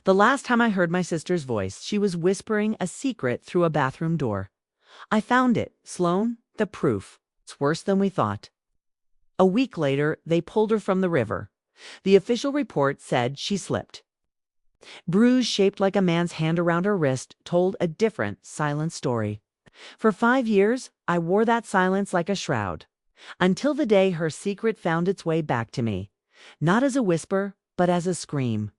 The last time I heard my sister's voice, she was whispering a secret through a bathroom door. I found it, Sloan, the proof. It's worse than we thought. A week later, they pulled her from the river. The official report said she slipped. Bruise shaped like a man's hand around her wrist told a different, silent story. For 5 years, I wore that silence like a shroud. Until the day her secret found its way back to me. Not as a whisper, but as a scream.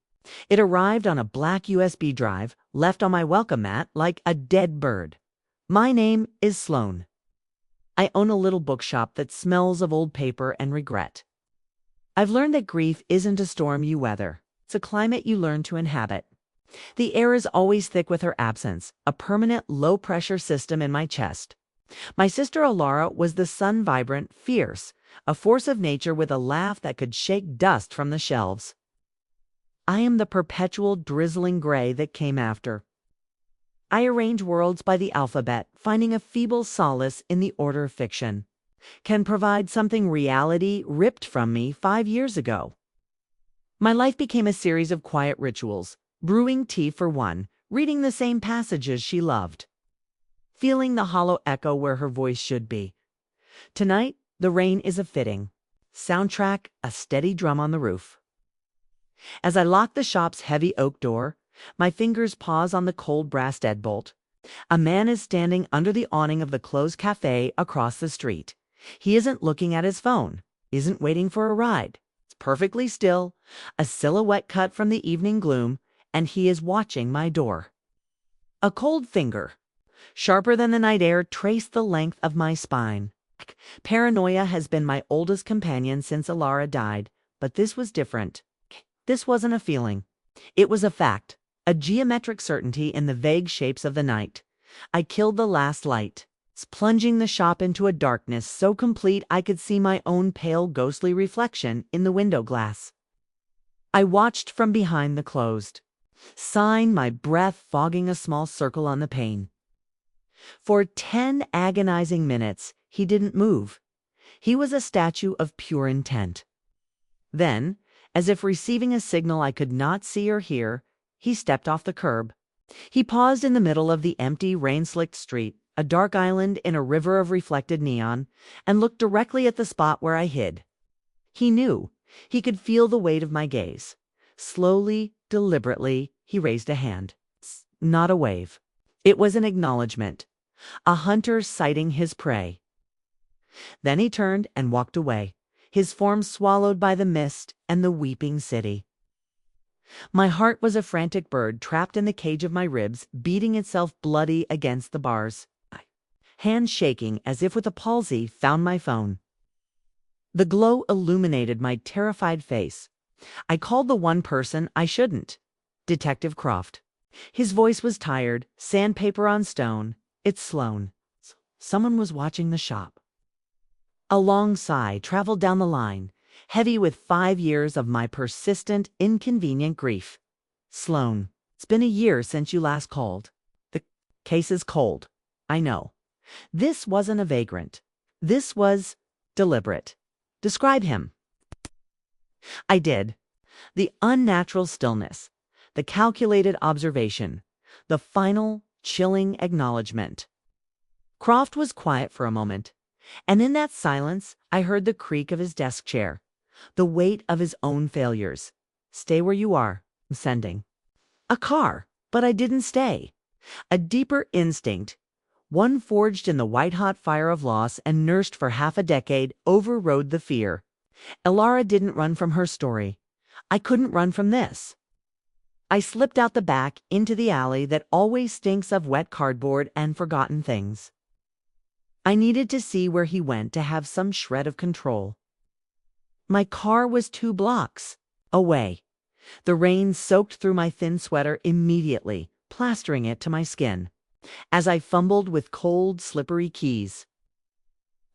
It arrived on a black USB drive, left on my welcome mat like a dead bird. My name is Sloan. I own a little bookshop that smells of old paper and regret. I've learned that grief isn't a storm you weather. It's a climate you learn to inhabit. The air is always thick with her absence, a permanent low-pressure system in my chest. My sister Elara was the sun-vibrant, fierce, a force of nature with a laugh that could shake dust from the shelves. I am the perpetual drizzling gray that came after. I arrange worlds by the alphabet, finding a feeble solace in the order of fiction. Can provide something reality ripped from me 5 years ago. My life became a series of quiet rituals, brewing tea for one, reading the same passages she loved. Feeling the hollow echo where her voice should be. Tonight, the rain is a fitting soundtrack, a steady drum on the roof. As I lock the shop's heavy oak door, my fingers pause on the cold brass deadbolt. A man is standing under the awning of the closed cafe across the street. He isn't looking at his phone, isn't waiting for a ride. It's perfectly still, a silhouette cut from the evening gloom, and he is watching my door. A cold finger, sharper than the night air, traced the length of my spine. Paranoia has been my oldest companion since Elara died, but this was different. This wasn't a feeling. It was a fact, a geometric certainty in the vague shapes of the night. I killed the last light, plunging the shop into a darkness so complete I could see my own pale, ghostly reflection in the window glass. I watched from behind the closed sign, my breath fogging a small circle on the pane. For 10 agonizing minutes, he didn't move. He was a statue of pure intent. Then, as if receiving a signal I could not see or hear, he stepped off the curb. He paused in the middle of the empty, rain-slicked street, a dark island in a river of reflected neon, and looked directly at the spot where I hid. He knew. He could feel the weight of my gaze. Slowly, deliberately, he raised a hand. Not a wave. It was an acknowledgement. A hunter sighting his prey. Then he turned and walked away, his form swallowed by the mist and the weeping city. My heart was a frantic bird trapped in the cage of my ribs, beating itself bloody against the bars. Hands shaking as if with a palsy, found my phone. The glow illuminated my terrified face. I called the one person I shouldn't. Detective Croft. His voice was tired, sandpaper on stone. It's Sloan. Someone was watching the shop. A long sigh traveled down the line, heavy with 5 years of my persistent, inconvenient grief. Sloan, it's been a year since you last called. The case is cold. I know. This wasn't a vagrant. This was deliberate. Describe him. I did. The unnatural stillness, the calculated observation, the final, chilling acknowledgement. Croft was quiet for a moment, and in that silence I heard the creak of his desk chair, the weight of his own failures. Stay where you are. I'm sending. A car, but I didn't stay. A deeper instinct, one forged in the white-hot fire of loss and nursed for half a decade, overrode the fear. Elara didn't run from her story. I couldn't run from this. I slipped out the back into the alley that always stinks of wet cardboard and forgotten things. I needed to see where he went to have some shred of control. My car was 2 blocks away. The rain soaked through my thin sweater immediately, plastering it to my skin, as I fumbled with cold, slippery keys.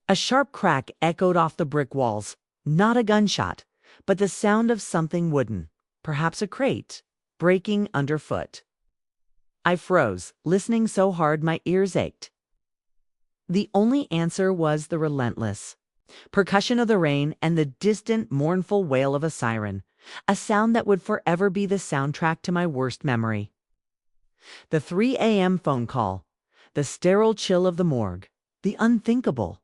A sharp crack echoed off the brick walls, not a gunshot, but the sound of something wooden, perhaps a crate, breaking underfoot. I froze, listening so hard my ears ached. The only answer was the relentless percussion of the rain and the distant, mournful wail of a siren, a sound that would forever be the soundtrack to my worst memory. The 3 a.m. phone call, the sterile chill of the morgue, the unthinkable,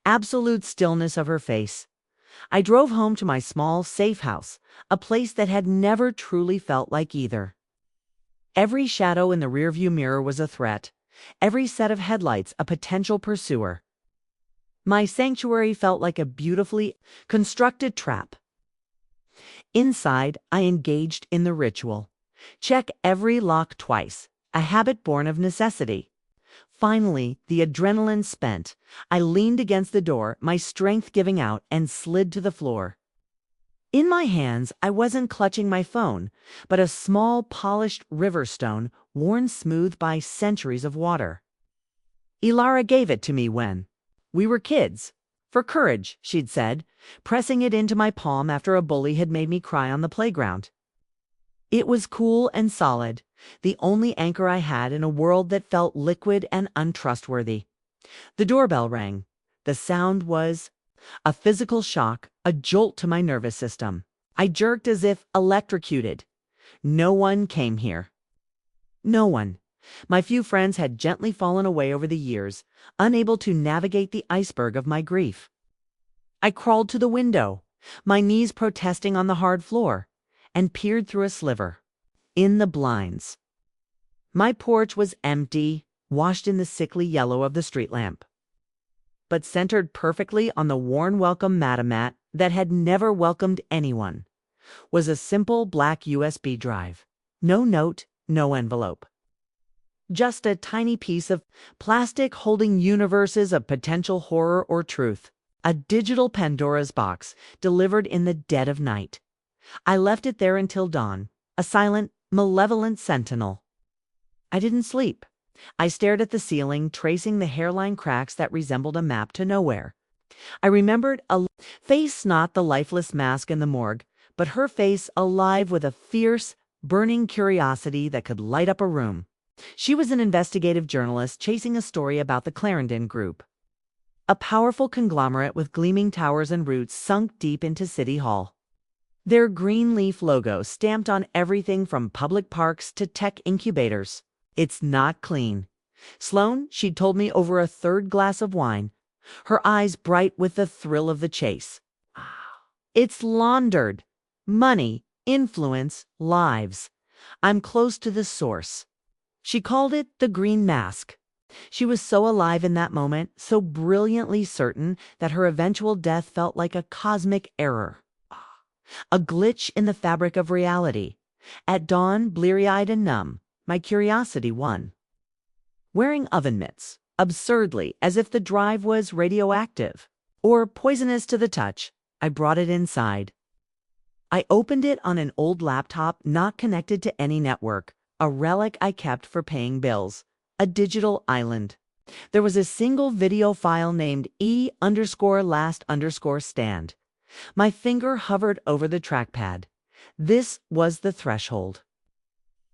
absolute stillness of her face. I drove home to my small, safe house, a place that had never truly felt like either. Every shadow in the rearview mirror was a threat, every set of headlights a potential pursuer. My sanctuary felt like a beautifully constructed trap. Inside, I engaged in the ritual. Check every lock twice, a habit born of necessity. Finally, the adrenaline spent, I leaned against the door, my strength giving out, and slid to the floor. In my hands, I wasn't clutching my phone, but a small, polished river stone worn smooth by centuries of water. Elara gave it to me when we were kids. For courage, she'd said, pressing it into my palm after a bully had made me cry on the playground. It was cool and solid, the only anchor I had in a world that felt liquid and untrustworthy. The doorbell rang. The sound was a physical shock, a jolt to my nervous system. I jerked as if electrocuted. No one came here. No one. My few friends had gently fallen away over the years, unable to navigate the iceberg of my grief. I crawled to the window, my knees protesting on the hard floor, and peered through a sliver. In the blinds. My porch was empty, washed in the sickly yellow of the street lamp. But centered perfectly on the worn welcome matamat that had never welcomed anyone, was a simple black USB drive. No note, no envelope. Just a tiny piece of plastic holding universes of potential horror or truth. A digital Pandora's box delivered in the dead of night. I left it there until dawn, a silent, malevolent sentinel. I didn't sleep. I stared at the ceiling, tracing the hairline cracks that resembled a map to nowhere. I remembered a face, not the lifeless mask in the morgue, but her face alive with a fierce, burning curiosity that could light up a room. She was an investigative journalist chasing a story about the Clarendon Group, a powerful conglomerate with gleaming towers and roots sunk deep into City Hall. Their green leaf logo stamped on everything from public parks to tech incubators. It's not clean. Sloane, she'd told me over a third glass of wine, her eyes bright with the thrill of the chase. It's laundered. Money, influence, lives. I'm close to the source. She called it the green mask. She was so alive in that moment, so brilliantly certain that her eventual death felt like a cosmic error. A glitch in the fabric of reality. At dawn, bleary-eyed and numb, my curiosity won. Wearing oven mitts, absurdly, as if the drive was radioactive or poisonous to the touch, I brought it inside. I opened it on an old laptop not connected to any network, a relic I kept for paying bills, a digital island. There was a single video file named E_last_stand. My finger hovered over the trackpad. This was the threshold.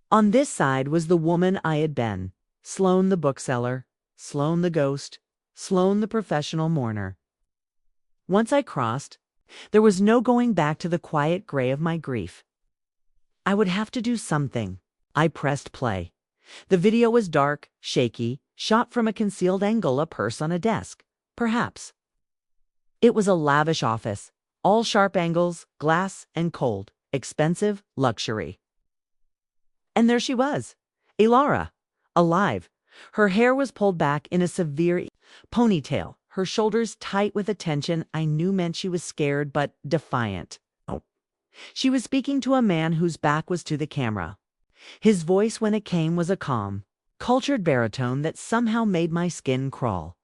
On this side was the woman I had been, Sloane the bookseller, Sloane the ghost, Sloane the professional mourner. Once I crossed, there was no going back to the quiet gray of my grief. I would have to do something. I pressed play. The video was dark, shaky, shot from a concealed angle, a purse on a desk, perhaps. It was a lavish office, all sharp angles, glass and cold, expensive luxury. And there she was, Elara, alive. Her hair was pulled back in a severe ponytail, her shoulders tight with a tension I knew meant she was scared but defiant. Oh. She was speaking to a man whose back was to the camera. His voice, when it came, was a calm, cultured baritone that somehow made my skin crawl. ...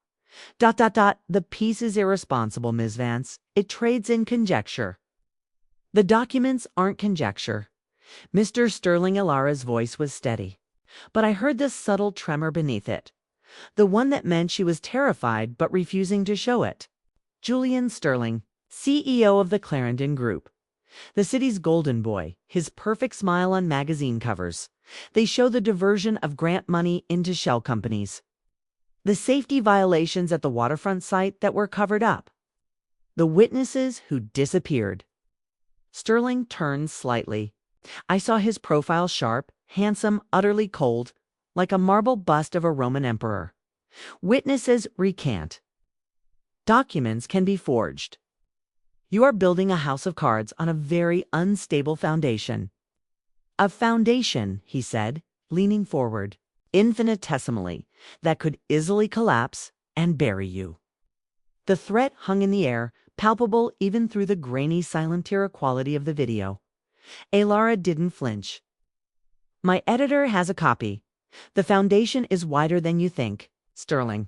The piece is irresponsible, Ms. Vance. It trades in conjecture. The documents aren't conjecture. Mr. Sterling. Elara's voice was steady, but I heard this subtle tremor beneath it, the one that meant she was terrified but refusing to show it. Julian Sterling, CEO of the Clarendon Group. The city's golden boy, his perfect smile on magazine covers. They show the diversion of grant money into shell companies. The safety violations at the waterfront site that were covered up. The witnesses who disappeared. Sterling turned slightly. I saw his profile sharp, handsome, utterly cold, like a marble bust of a Roman emperor. Witnesses recant. Documents can be forged. You are building a house of cards on a very unstable foundation. A foundation, he said, leaning forward, infinitesimally, that could easily collapse and bury you. The threat hung in the air, palpable even through the grainy silent-era quality of the video. Elara didn't flinch. My editor has a copy. The foundation is wider than you think, Sterling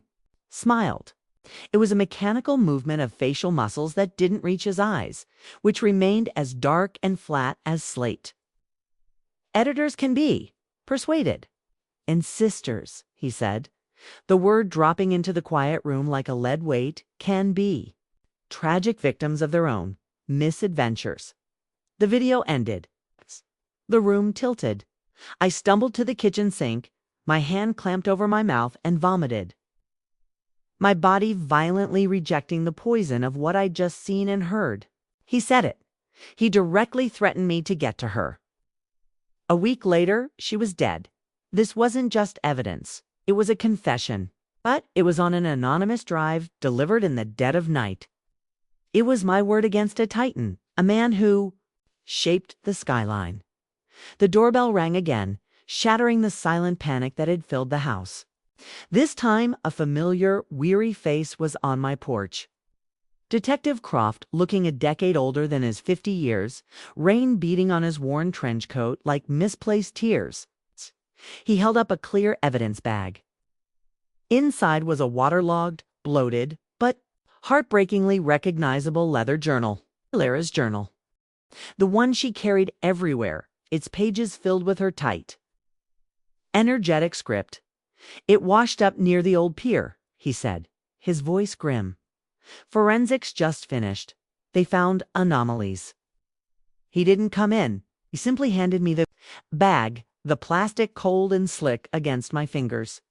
smiled. It was a mechanical movement of facial muscles that didn't reach his eyes, which remained as dark and flat as slate. Editors can be persuaded. And sisters, he said, the word dropping into the quiet room like a lead weight, can be tragic victims of their own misadventures. The video ended. The room tilted. I stumbled to the kitchen sink, my hand clamped over my mouth, and vomited. My body violently rejecting the poison of what I'd just seen and heard. He said it. He directly threatened me to get to her. A week later, she was dead. This wasn't just evidence. It was a confession. But it was on an anonymous drive delivered in the dead of night. It was my word against a titan, a man who shaped the skyline. The doorbell rang again, shattering the silent panic that had filled the house. This time, a familiar, weary face was on my porch. Detective Croft, looking a decade older than his 50 years, rain beating on his worn trench coat like misplaced tears. He held up a clear evidence bag. Inside was a waterlogged, bloated, but heartbreakingly recognizable leather journal. Elara's journal. The one she carried everywhere, its pages filled with her tight, energetic script. It washed up near the old pier, he said, his voice grim. Forensics just finished. They found anomalies. He didn't come in. He simply handed me the bag, the plastic cold and slick against my fingers.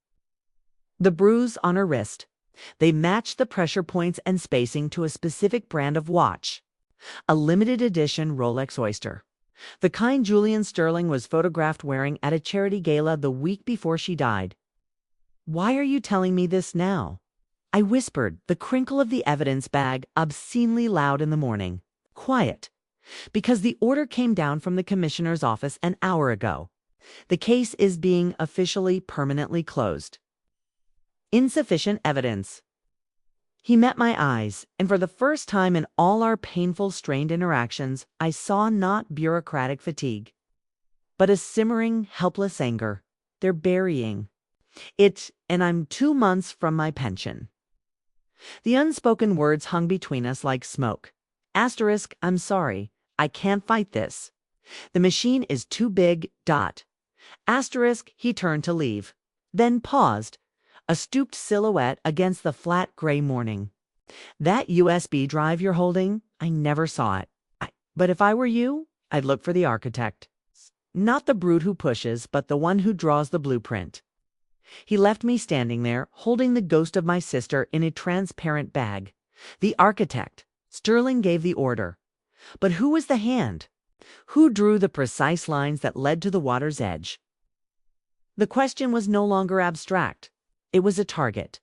The bruise on her wrist. They matched the pressure points and spacing to a specific brand of watch. A limited edition Rolex Oyster. The kind Julian Sterling was photographed wearing at a charity gala the week before she died. Why are you telling me this now? I whispered, the crinkle of the evidence bag obscenely loud in the morning. Quiet. Because the order came down from the commissioner's office an hour ago. The case is being officially permanently closed. Insufficient evidence. He met my eyes, and for the first time in all our painful, strained interactions, I saw not bureaucratic fatigue, but a simmering, helpless anger. They're burying it, and I'm 2 months from my pension. The unspoken words hung between us like smoke. Asterisk, I'm sorry. I can't fight this. The machine is too big, dot. Asterisk, he turned to leave. Then paused, a stooped silhouette against the flat gray morning. That USB drive you're holding, I never saw it. But if I were you, I'd look for the architect. Not the brute who pushes, but the one who draws the blueprint. He left me standing there, holding the ghost of my sister in a transparent bag. The architect. Sterling gave the order. But who was the hand? Who drew the precise lines that led to the water's edge? The question was no longer abstract. It was a target.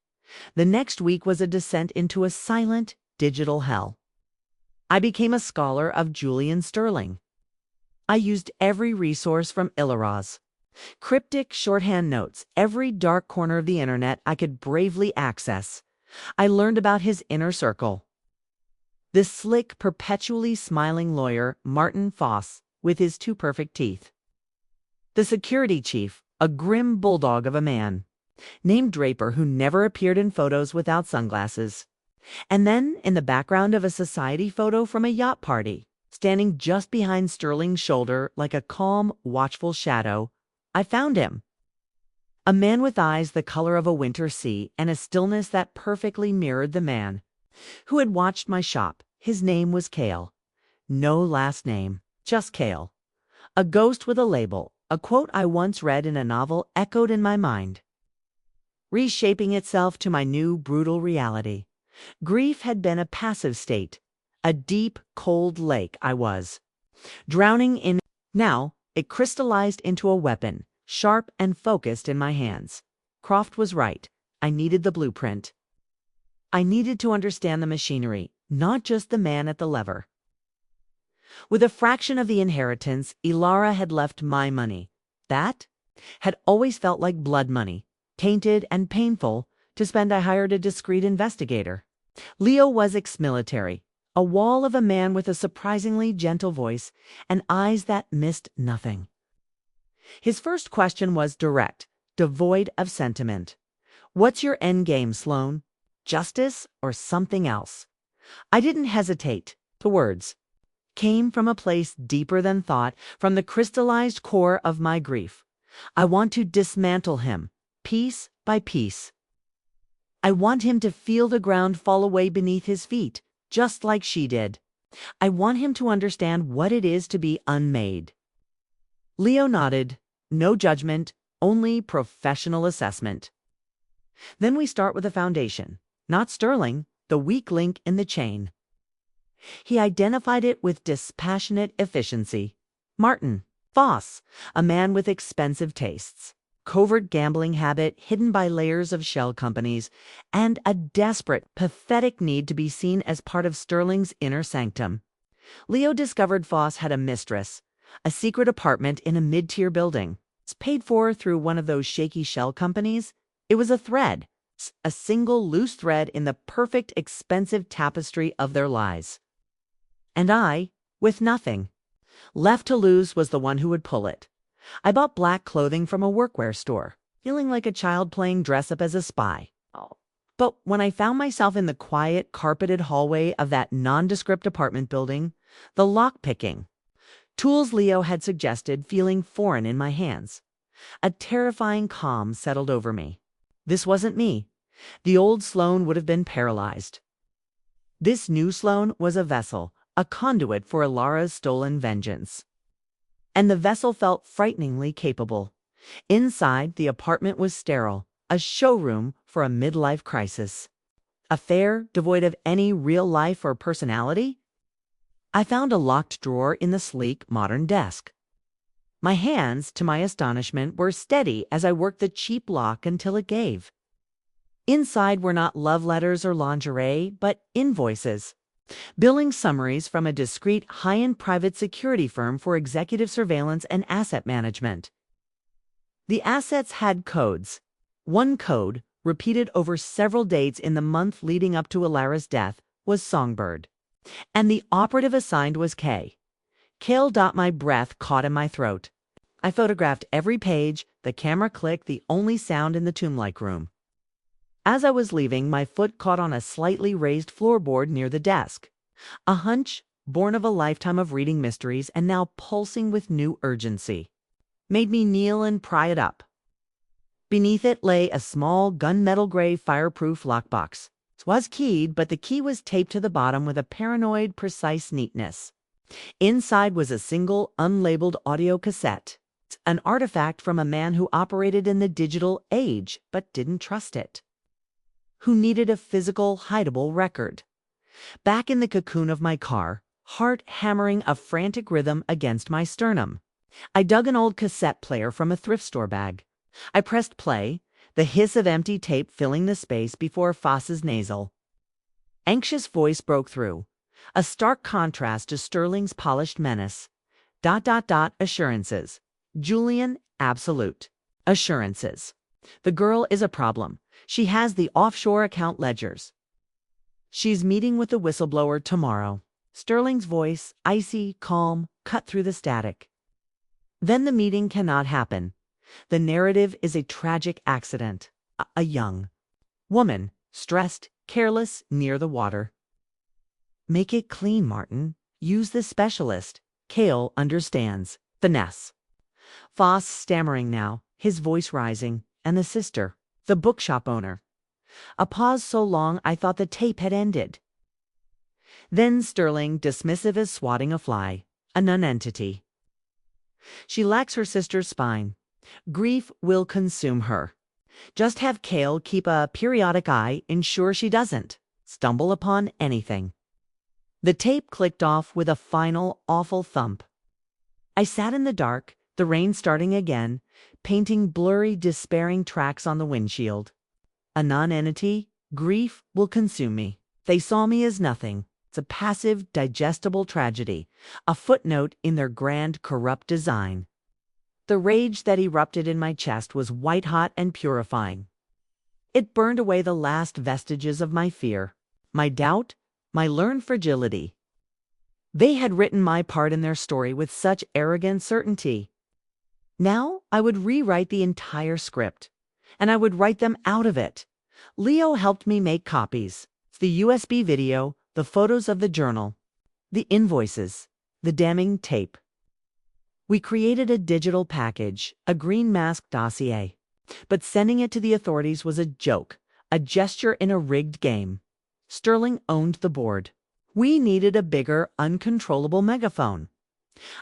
The next week was a descent into a silent, digital hell. I became a scholar of Julian Sterling. I used every resource from Elara's. Cryptic shorthand notes, every dark corner of the internet I could bravely access. I learned about his inner circle. The slick, perpetually smiling lawyer, Martin Foss, with his 2 perfect teeth. The security chief, a grim bulldog of a man, named Draper, who never appeared in photos without sunglasses. And then, in the background of a society photo from a yacht party, standing just behind Sterling's shoulder like a calm, watchful shadow, I found him. A man with eyes the color of a winter sea and a stillness that perfectly mirrored the man who had watched my shop. His name was Cale. No last name, just Cale. A ghost with a label, a quote I once read in a novel echoed in my mind, reshaping itself to my new brutal reality. Grief had been a passive state. A deep, cold lake I was. drowning in. Now, it crystallized into a weapon, sharp and focused in my hands. Croft was right. I needed the blueprint. I needed to understand the machinery, not just the man at the lever. With a fraction of the inheritance, Elara had left my money. That had always felt like blood money, tainted and painful. To spend, I hired a discreet investigator. Leo was ex-military, a wall of a man with a surprisingly gentle voice and eyes that missed nothing. His first question was direct, devoid of sentiment. "What's your end game, Sloan? Justice or something else?" I didn't hesitate. The words came from a place deeper than thought, from the crystallized core of my grief. I want to dismantle him, piece by piece. I want him to feel the ground fall away beneath his feet, just like she did. I want him to understand what it is to be unmade. Leo nodded. No judgment, only professional assessment. Then we start with the foundation, not Sterling, the weak link in the chain. He identified it with dispassionate efficiency. Martin Voss, a man with expensive tastes, covert gambling habit hidden by layers of shell companies, and a desperate, pathetic need to be seen as part of Sterling's inner sanctum. Leo discovered Voss had a mistress, a secret apartment in a mid-tier building. It's paid for through one of those shaky shell companies. It was a thread, a single loose thread in the perfect, expensive tapestry of their lies. And I, with nothing left to lose, was the one who would pull it. I bought black clothing from a workwear store, feeling like a child playing dress-up as a spy. But when I found myself in the quiet, carpeted hallway of that nondescript apartment building, the lock-picking tools Leo had suggested feeling foreign in my hands, a terrifying calm settled over me. This wasn't me. The old Sloan would have been paralyzed. This new Sloan was a vessel, a conduit for Elara's stolen vengeance. And the vessel felt frighteningly capable. Inside, the apartment was sterile, a showroom for a midlife crisis. A fair devoid of any real life or personality? I found a locked drawer in the sleek, modern desk. My hands, to my astonishment, were steady as I worked the cheap lock until it gave. Inside were not love letters or lingerie, but invoices. Billing summaries from a discreet high-end private security firm for executive surveillance and asset management. The assets had codes. One code, repeated over several dates in the month leading up to Elara's death, was Songbird. And the operative assigned was K. Kale. My breath caught in my throat. I photographed every page, the camera clicked, the only sound in the tomb-like room. As I was leaving, my foot caught on a slightly raised floorboard near the desk. A hunch, born of a lifetime of reading mysteries and now pulsing with new urgency, made me kneel and pry it up. Beneath it lay a small gunmetal gray fireproof lockbox. It was keyed, but the key was taped to the bottom with a paranoid, precise neatness. Inside was a single, unlabeled audio cassette, an artifact from a man who operated in the digital age but didn't trust it, who needed a physical, hideable record. Back in the cocoon of my car, heart hammering a frantic rhythm against my sternum, I dug an old cassette player from a thrift store bag. I pressed play, the hiss of empty tape filling the space before Foss's nasal, anxious voice broke through, a stark contrast to Sterling's polished menace. ... Assurances. Julian, absolute. Assurances. The girl is a problem. She has the offshore account ledgers. She's meeting with the whistleblower tomorrow. Sterling's voice, icy, calm, cut through the static. Then the meeting cannot happen. The narrative is a tragic accident. A young woman, stressed, careless, near the water. Make it clean, Martin. Use the specialist. Cale understands. Finesse. Voss stammering now, his voice rising, and the sister, the bookshop owner. A pause so long I thought the tape had ended. Then Sterling, dismissive as swatting a fly, a nonentity. She lacks her sister's spine. Grief will consume her. Just have Cale keep a periodic eye, ensure she doesn't stumble upon anything. The tape clicked off with a final, awful thump. I sat in the dark, the rain starting again, painting blurry, despairing tracks on the windshield. A non-entity, grief will consume me. They saw me as nothing. It's a passive, digestible tragedy, a footnote in their grand, corrupt design. The rage that erupted in my chest was white-hot and purifying. It burned away the last vestiges of my fear, my doubt, my learned fragility. They had written my part in their story with such arrogant certainty. Now I would rewrite the entire script, and I would write them out of it. Leo helped me make copies, the USB video, the photos of the journal, the invoices, the damning tape. We created a digital package, a green mask dossier. But sending it to the authorities was a joke, a gesture in a rigged game. Sterling owned the board. We needed a bigger, uncontrollable megaphone.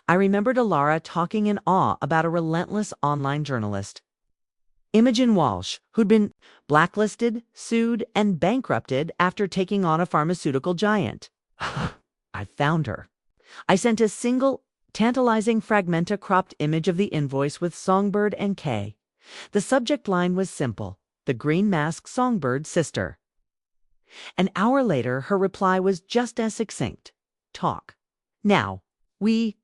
I remembered Elara talking in awe about a relentless online journalist, Imogen Walsh, who'd been blacklisted, sued, and bankrupted after taking on a pharmaceutical giant. I found her. I sent a single, tantalizing fragmenta-cropped image of the invoice with Songbird and Kay. The subject line was simple: the green mask Songbird's sister. An hour later, her reply was just as succinct: talk. Now, we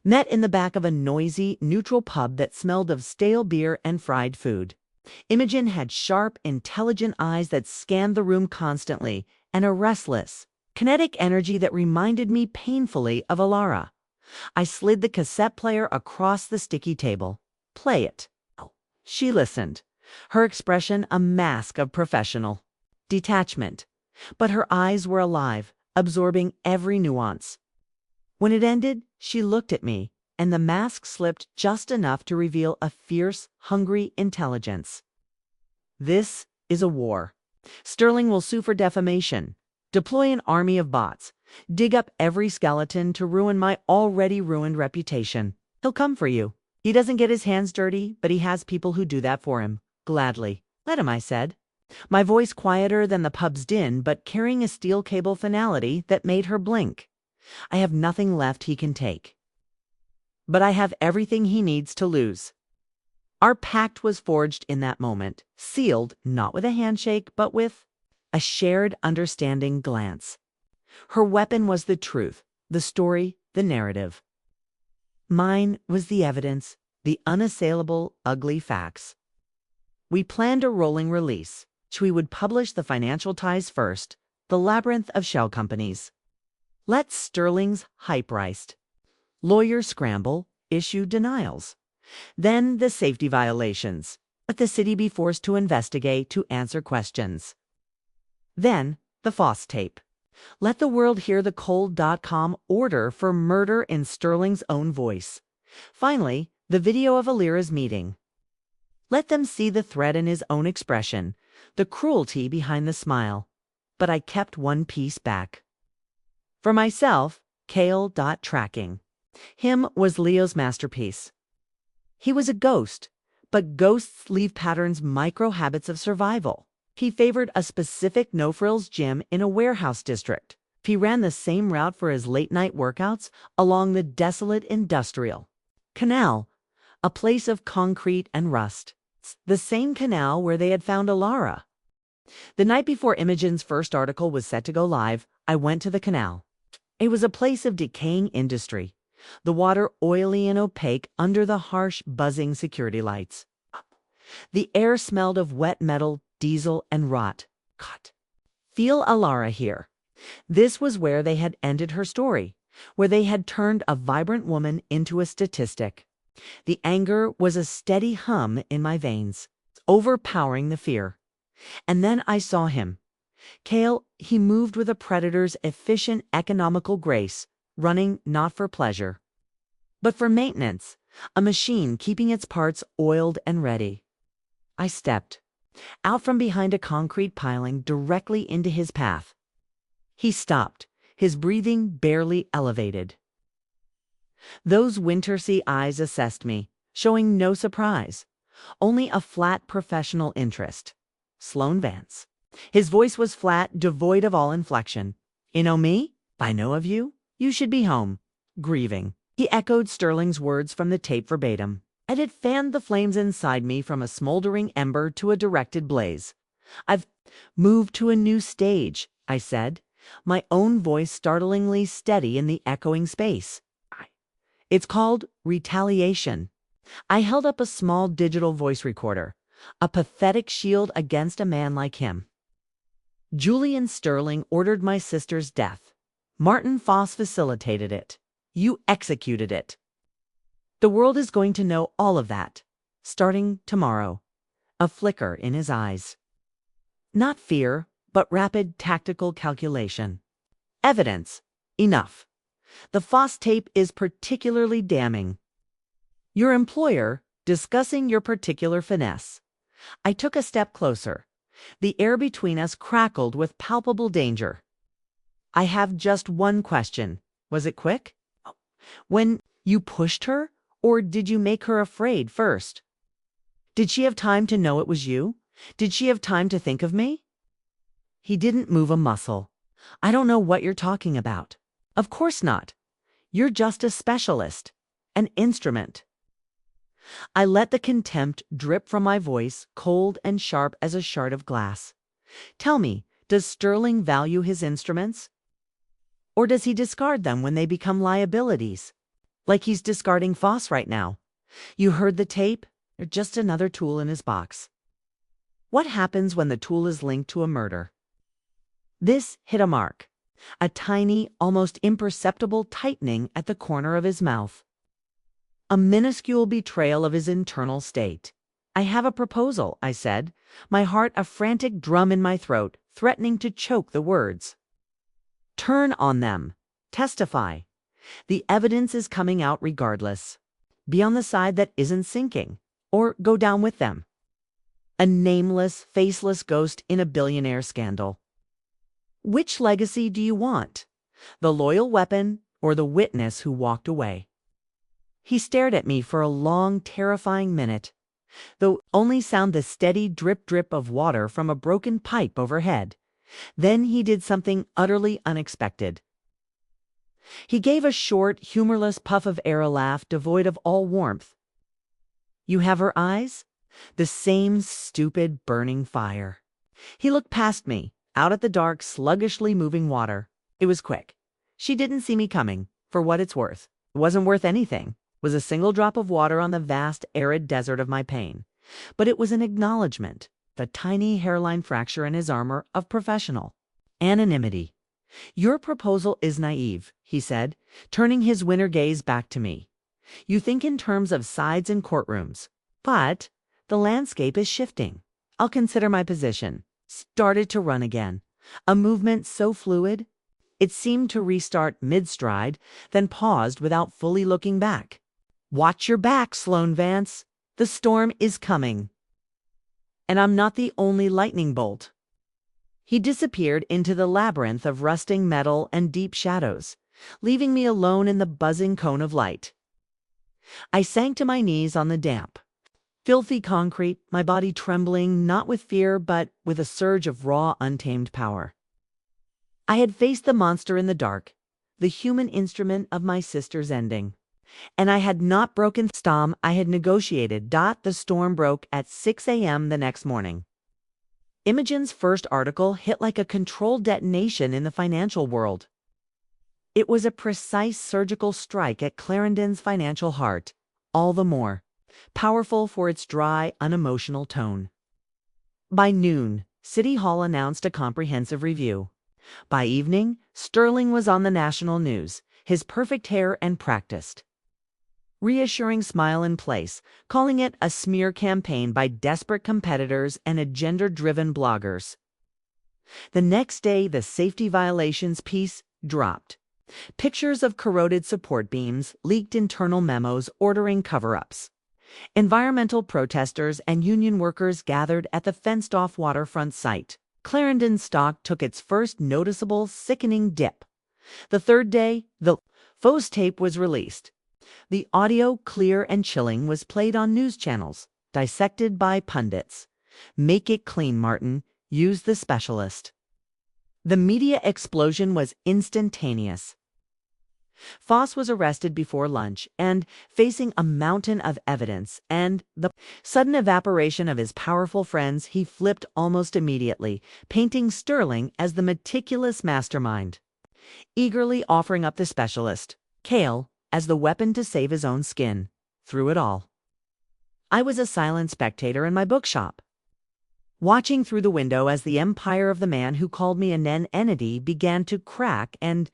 met in the back of a noisy, neutral pub that smelled of stale beer and fried food. Imogen had sharp, intelligent eyes that scanned the room constantly, and a restless, kinetic energy that reminded me painfully of Elara. I slid the cassette player across the sticky table. Play it. She listened, her expression a mask of professional detachment, but her eyes were alive, absorbing every nuance. When it ended, she looked at me, and the mask slipped just enough to reveal a fierce, hungry intelligence. This is a war. Sterling will sue for defamation, deploy an army of bots, dig up every skeleton to ruin my already ruined reputation. He'll come for you. He doesn't get his hands dirty, but he has people who do that for him. Gladly. Let him, I said. My voice quieter than the pub's din, but carrying a steel cable finality that made her blink. I have nothing left he can take. But I have everything he needs to lose. Our pact was forged in that moment, sealed not with a handshake, but with a shared understanding glance. Her weapon was the truth, the story, the narrative. Mine was the evidence, the unassailable, ugly facts. We planned a rolling release, which we would publish the financial ties first, the labyrinth of shell companies. Let Sterling's hype rise. Lawyers scramble, issue denials. Then the safety violations. Let the city be forced to investigate, to answer questions. Then the Foss tape. Let the world hear the cold.com order for murder in Sterling's own voice. Finally, the video of Elara's meeting. Let them see the threat in his own expression, the cruelty behind the smile. But I kept one piece back. For myself, Kale.tracking. Him was Leo's masterpiece. He was a ghost, but ghosts leave patterns, micro habits of survival. He favored a specific no-frills gym in a warehouse district. He ran the same route for his late-night workouts along the desolate industrial canal, a place of concrete and rust. The same canal where they had found Elara. The night before Imogen's first article was set to go live, I went to the canal. It was a place of decaying industry, the water oily and opaque under the harsh, buzzing security lights. The air smelled of wet metal, diesel, and rot. God. Feel Elara here. This was where they had ended her story, where they had turned a vibrant woman into a statistic. The anger was a steady hum in my veins, overpowering the fear. And then I saw him. Kale, he moved with a predator's efficient, economical grace, running not for pleasure, but for maintenance, a machine keeping its parts oiled and ready. I stepped out from behind a concrete piling directly into his path. He stopped, his breathing barely elevated. Those wintersea eyes assessed me, showing no surprise, only a flat professional interest. Sloan Vance. His voice was flat, devoid of all inflection. You know me? If I know of you, you should be home, grieving. He echoed Sterling's words from the tape verbatim, and it fanned the flames inside me from a smoldering ember to a directed blaze. "I've moved to a new stage," I said, my own voice startlingly steady in the echoing space. "It's called retaliation." I held up a small digital voice recorder, a pathetic shield against a man like him. "Julian Sterling ordered my sister's death. Martin Foss facilitated it. You executed it. The world is going to know all of that, starting tomorrow." A flicker in his eyes. Not fear, but rapid tactical calculation. "Evidence. Enough. The Foss tape is particularly damning. Your employer discussing your particular finesse." I took a step closer. The air between us crackled with palpable danger. "I have just one question. Was it quick? When you pushed her, or did you make her afraid first? Did she have time to know it was you? Did she have time to think of me?" He didn't move a muscle. "I don't know what you're talking about." "Of course not. You're just a specialist, an instrument." I let the contempt drip from my voice, cold and sharp as a shard of glass. "Tell me, does Sterling value his instruments? Or does he discard them when they become liabilities? Like he's discarding Foss right now. You heard the tape? They're just another tool in his box. What happens when the tool is linked to a murder?" This hit a mark. A tiny, almost imperceptible tightening at the corner of his mouth. A minuscule betrayal of his internal state. "I have a proposal," I said, my heart a frantic drum in my throat, threatening to choke the words. "Turn on them. Testify. The evidence is coming out regardless. Be on the side that isn't sinking, or go down with them. A nameless, faceless ghost in a billionaire scandal. Which legacy do you want? The loyal weapon or the witness who walked away?" He stared at me for a long, terrifying minute, though only sound the steady drip-drip of water from a broken pipe overhead. Then he did something utterly unexpected. He gave a short, humorless puff of air, a laugh devoid of all warmth. "You have her eyes? The same stupid, burning fire." He looked past me, out at the dark, sluggishly moving water. It was quick. She didn't see me coming, for what it's worth. It wasn't worth anything. It was a single drop of water on the vast, arid desert of my pain. But it was an acknowledgement, the tiny hairline fracture in his armor of professional anonymity. "Your proposal is naive," he said, turning his winter gaze back to me. "You think in terms of sides and courtrooms. But the landscape is shifting. I'll consider my position." Started to run again. A movement so fluid, it seemed to restart mid-stride, then paused without fully looking back. "Watch your back, Sloan Vance. The storm is coming. And I'm not the only lightning bolt." He disappeared into the labyrinth of rusting metal and deep shadows, leaving me alone in the buzzing cone of light. I sank to my knees on the damp, filthy concrete, my body trembling not with fear but with a surge of raw, untamed power. I had faced the monster in the dark, the human instrument of my sister's ending. And I had not broken the storm I had negotiated. The storm broke at 6 a.m. the next morning. Imogen's first article hit like a controlled detonation in the financial world. It was a precise surgical strike at Clarendon's financial heart, all the more powerful for its dry, unemotional tone. By noon, City Hall announced a comprehensive review. By evening, Sterling was on the national news, his perfect hair and practiced reassuring smile in place, calling it a smear campaign by desperate competitors and agenda-driven bloggers. The next day, the safety violations piece dropped. Pictures of corroded support beams, leaked internal memos ordering cover-ups. Environmental protesters and union workers gathered at the fenced-off waterfront site. Clarendon stock took its first noticeable, sickening dip. The third day, the Foss tape was released. The audio, clear and chilling, was played on news channels, dissected by pundits. "Make it clean, Martin. Use the specialist." The media explosion was instantaneous. Foss was arrested before lunch and facing a mountain of evidence and the sudden evaporation of his powerful friends, he flipped almost immediately, painting Sterling as the meticulous mastermind, eagerly offering up the specialist, Cale, as the weapon to save his own skin. Through it all, I was a silent spectator in my bookshop, watching through the window as the empire of the man who called me a non-entity began to crack and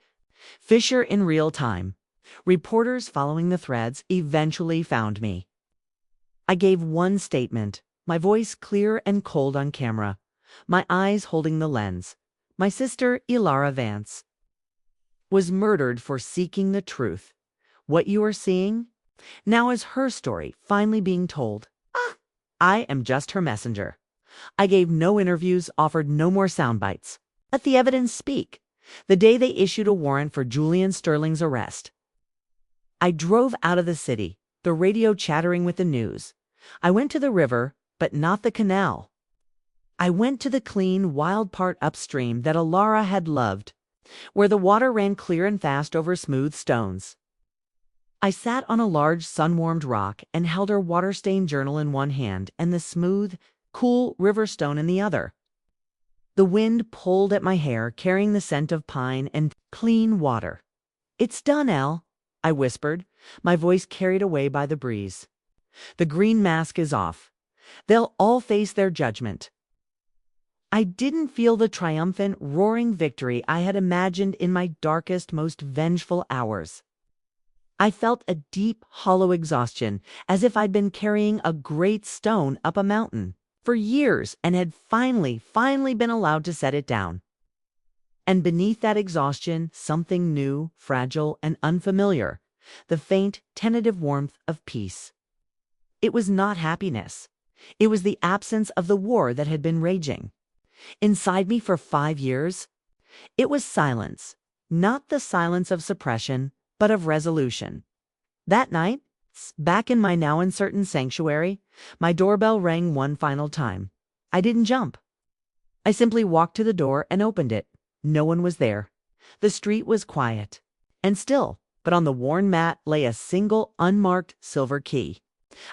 fissure in real time. Reporters following the threads eventually found me. I gave one statement, my voice clear and cold on camera, my eyes holding the lens. My sister, Elara Vance, was murdered for seeking the truth. What you are seeing now is her story finally being told. I am just her messenger. I gave no interviews, offered no more sound bites. Let the evidence speak. The day they issued a warrant for Julian Sterling's arrest, I drove out of the city, the radio chattering with the news. I went to the river, but not the canal. I went to the clean, wild part upstream that Elara had loved, where the water ran clear and fast over smooth stones. I sat on a large sun-warmed rock and held her water-stained journal in one hand and the smooth, cool river stone in the other. The wind pulled at my hair, carrying the scent of pine and clean water. "It's done, Elle," I whispered, my voice carried away by the breeze. "The green mask is off. They'll all face their judgment." I didn't feel the triumphant, roaring victory I had imagined in my darkest, most vengeful hours. I felt a deep, hollow exhaustion, as if I'd been carrying a great stone up a mountain for years and had finally been allowed to set it down. And beneath that exhaustion, something new, fragile, and unfamiliar, the faint, tentative warmth of peace. It was not happiness. It was the absence of the war that had been raging inside me for 5 years. It was silence, not the silence of suppression, but of resolution. That night, back in my now uncertain sanctuary, my doorbell rang one final time. I didn't jump. I simply walked to the door and opened it. No one was there. The street was quiet and still, but on the worn mat lay a single unmarked silver key.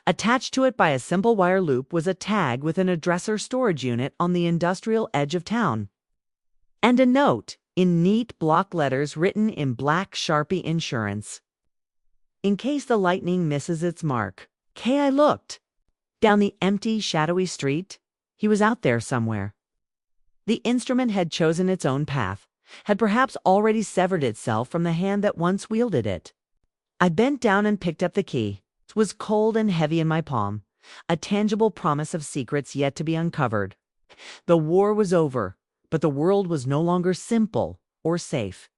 Attached to it by a simple wire loop was a tag with an addresser storage unit on the industrial edge of town, and a note in neat block letters written in black Sharpie insurance. "In case the lightning misses its mark." I looked down the empty, shadowy street. He was out there somewhere. The instrument had chosen its own path, had perhaps already severed itself from the hand that once wielded it. I bent down and picked up the key. It was cold and heavy in my palm, a tangible promise of secrets yet to be uncovered. The war was over, but the world was no longer simple or safe.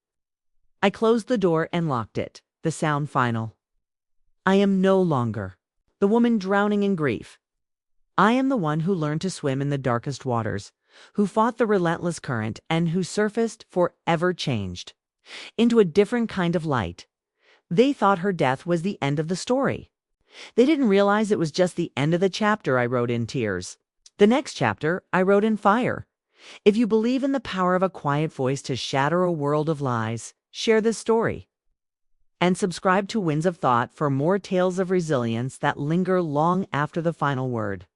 I closed the door and locked it, the sound final. I am no longer the woman drowning in grief. I am the one who learned to swim in the darkest waters, who fought the relentless current, and who surfaced forever changed into a different kind of light. They thought her death was the end of the story. They didn't realize it was just the end of the chapter I wrote in tears. The next chapter I wrote in fire. If you believe in the power of a quiet voice to shatter a world of lies, share this story. And subscribe to Winds of Thought for more tales of resilience that linger long after the final word.